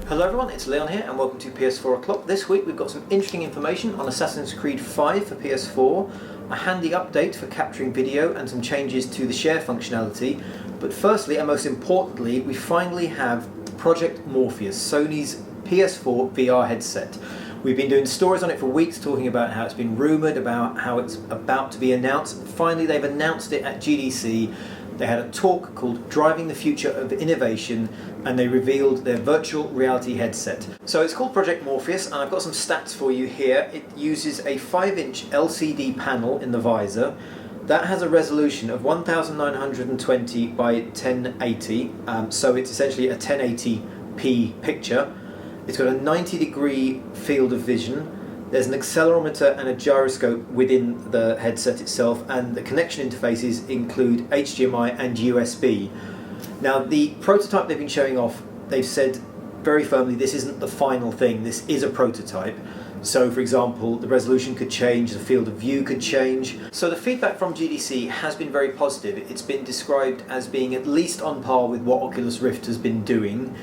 Hello everyone, it's Leon here and welcome to PS4 O'Clock. This week we've got some interesting information on Assassin's Creed 5 for PS4, a handy update for capturing video and some changes to the share functionality. But firstly and most importantly, we finally have Project Morpheus, Sony's PS4 VR headset. We've been doing stories on it for weeks, talking about how it's been rumoured, about how it's about to be announced. Finally they've announced it at GDC. They had a talk called Driving the Future of Innovation and they revealed their virtual reality headset. So it's called Project Morpheus and I've got some stats for you here. It uses a 5-inch LCD panel in the visor. That has a resolution of 1920 by 1080, so it's essentially a 1080p picture. It's got a 90-degree field of vision. There's an accelerometer and a gyroscope within the headset itself, and the connection interfaces include HDMI and USB. Now, the prototype they've been showing off, they've said very firmly this isn't the final thing, this is a prototype. So, for example, the resolution could change, the field of view could change. So the feedback from GDC has been very positive. It's been described as being at least on par with what Oculus Rift has been doing.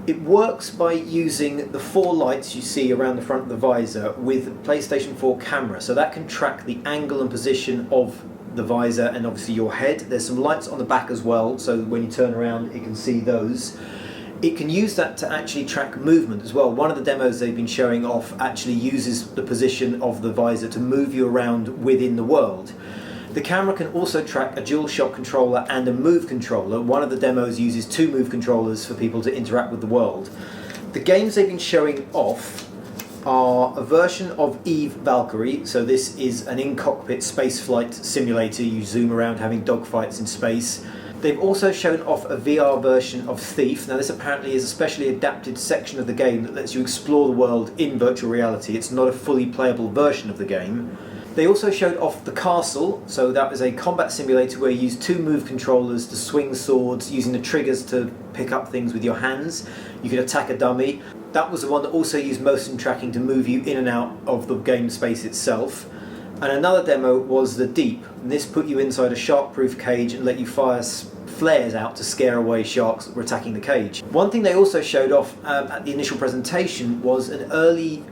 It works by using the 4 lights you see around the front of the visor with PlayStation 4 camera, so that can track the angle and position of the visor and obviously your head. There's some lights on the back as well, so when you turn around it can see those. It can use that to actually track movement as well. One of the demos they've been showing off actually uses the position of the visor to move you around within the world. The camera can also track a DualShock controller and a Move controller. One of the demos uses 2 Move controllers for people to interact with the world. The games they've been showing off are a version of Eve Valkyrie. So this is an in-cockpit spaceflight simulator. You zoom around having dogfights in space. They've also shown off a VR version of Thief. Now this apparently is a specially adapted section of the game that lets you explore the world in virtual reality. It's not a fully playable version of the game. They also showed off the Castle, so that was a combat simulator where you use 2 Move controllers to swing swords, using the triggers to pick up things with your hands. You could attack a dummy. That was the one that also used motion tracking to move you in and out of the game space itself. And another demo was the Deep, and this put you inside a shark-proof cage and let you fire flares out to scare away sharks that were attacking the cage. One thing they also showed off at the initial presentation was an early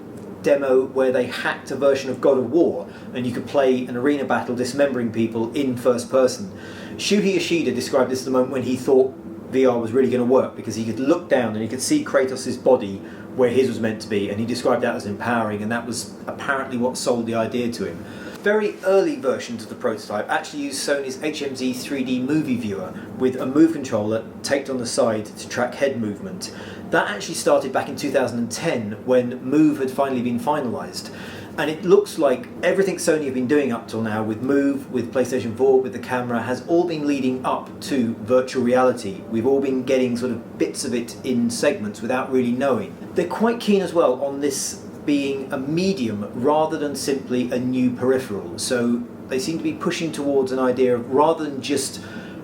demo where they hacked a version of God of War and you could play an arena battle dismembering people in first person. Shuhei Yoshida described this at the moment when he thought VR was really going to work, because he could look down and he could see Kratos' body where his was meant to be, and he described that as empowering, and that was apparently what sold the idea to him. Very early versions of the prototype actually used Sony's HMZ 3D movie viewer with a Move controller taped on the side to track head movement. That actually started back in 2010 when Move had finally been finalised. And it looks like everything Sony have been doing up till now with Move, with PlayStation 4, with the camera, has all been leading up to virtual reality. We've all been getting sort of bits of it in segments without really knowing. They're quite keen as well on this being a medium rather than simply a new peripheral. So they seem to be pushing towards an idea of, rather than just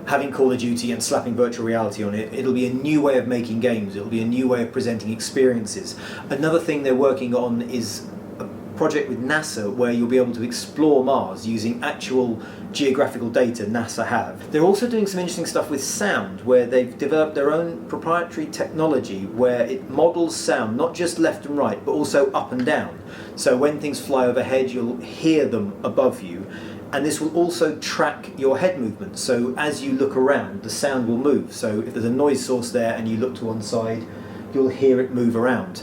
having Call of Duty and slapping virtual reality on it, it'll be a new way of making games, it'll be a new way of presenting experiences. Another thing they're working on is a project with NASA where you'll be able to explore Mars using actual geographical data NASA have. They're also doing some interesting stuff with sound, where they've developed their own proprietary technology where it models sound not just left and right but also up and down. So when things fly overhead you'll hear them above you, and this will also track your head movement. So as you look around the sound will move. So if there's a noise source there and you look to one side you'll hear it move around.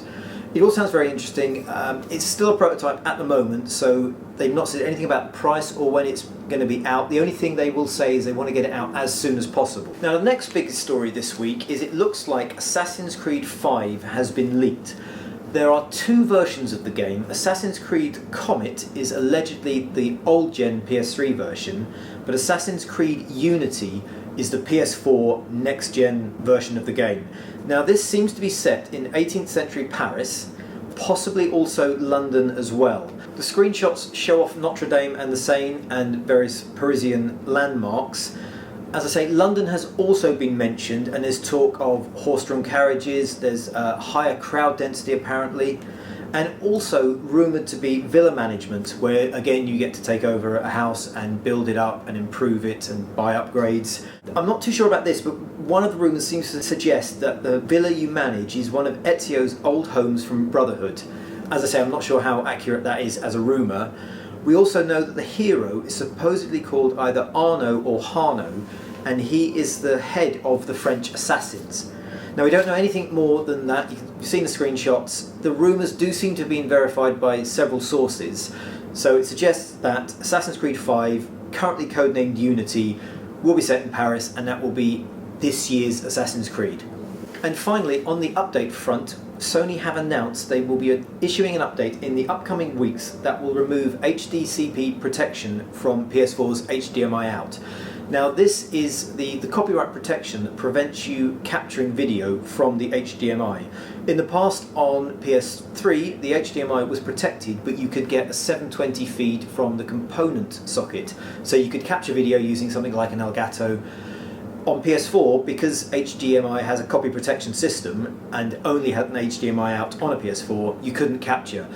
It all sounds very interesting. It's still a prototype at the moment, so they've not said anything about the price or when it's going to be out. The only thing they will say is they want to get it out as soon as possible. Now the next big story this week is it looks like Assassin's Creed 5 has been leaked. There are 2 versions of the game. Assassin's Creed Comet is allegedly the old-gen PS3 version, but Assassin's Creed Unity is the PS4 next-gen version of the game. Now this seems to be set in 18th century Paris, possibly also London as well. The screenshots show off Notre Dame and the Seine and various Parisian landmarks. As I say, London has also been mentioned, and there's talk of horse-drawn carriages, there's higher crowd density apparently, and also rumoured to be villa management, where again you get to take over a house and build it up and improve it and buy upgrades. I'm not too sure about this, but one of the rumours seems to suggest that the villa you manage is one of Ezio's old homes from Brotherhood. As I say, I'm not sure how accurate that is as a rumour. We also know that the hero is supposedly called either Arno or Harno, and he is the head of the French assassins. Now, we don't know anything more than that. You've seen the screenshots. The rumours do seem to have been verified by several sources. So it suggests that Assassin's Creed 5, currently codenamed Unity, will be set in Paris, and that will be this year's Assassin's Creed. And finally, on the update front, Sony have announced they will be issuing an update in the upcoming weeks that will remove HDCP protection from PS4's HDMI out. Now, this is the copyright protection that prevents you capturing video from the HDMI. In the past on PS3, the HDMI was protected, but you could get a 720 feed from the component socket. So you could capture video using something like an Elgato. On PS4, because HDMI has a copy protection system and only had an HDMI out on a PS4, you couldn't capture.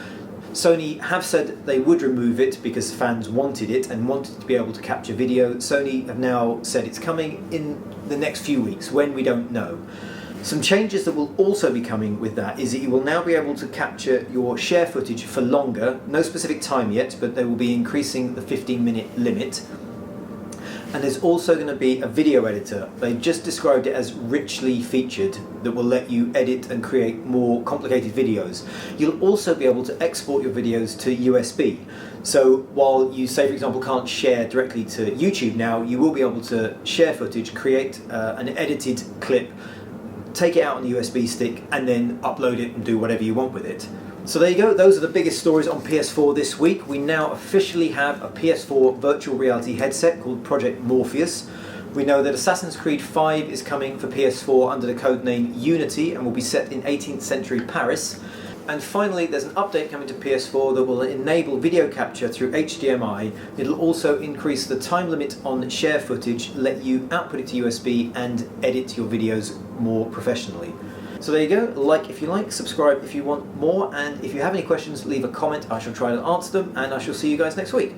Sony have said they would remove it because fans wanted it and wanted to be able to capture video. Sony have now said it's coming in the next few weeks, when we don't know. Some changes that will also be coming with that is that you will now be able to capture your share footage for longer, no specific time yet, but they will be increasing the 15-minute limit. And there's also going to be a video editor. They just described it as richly featured, that will let you edit and create more complicated videos. You'll also be able to export your videos to USB. So while you, say for example, can't share directly to YouTube now, you will be able to share footage, create an edited clip, take it out on a USB stick, and then upload it and do whatever you want with it. So there you go, those are the biggest stories on PS4 this week. We now officially have a PS4 virtual reality headset called Project Morpheus. We know that Assassin's Creed 5 is coming for PS4 under the codename Unity and will be set in 18th century Paris. And finally, there's an update coming to PS4 that will enable video capture through HDMI. It'll also increase the time limit on share footage, let you output it to USB and edit your videos more professionally. So there you go, like if you like, subscribe if you want more, and if you have any questions, leave a comment. I shall try to answer them, and I shall see you guys next week.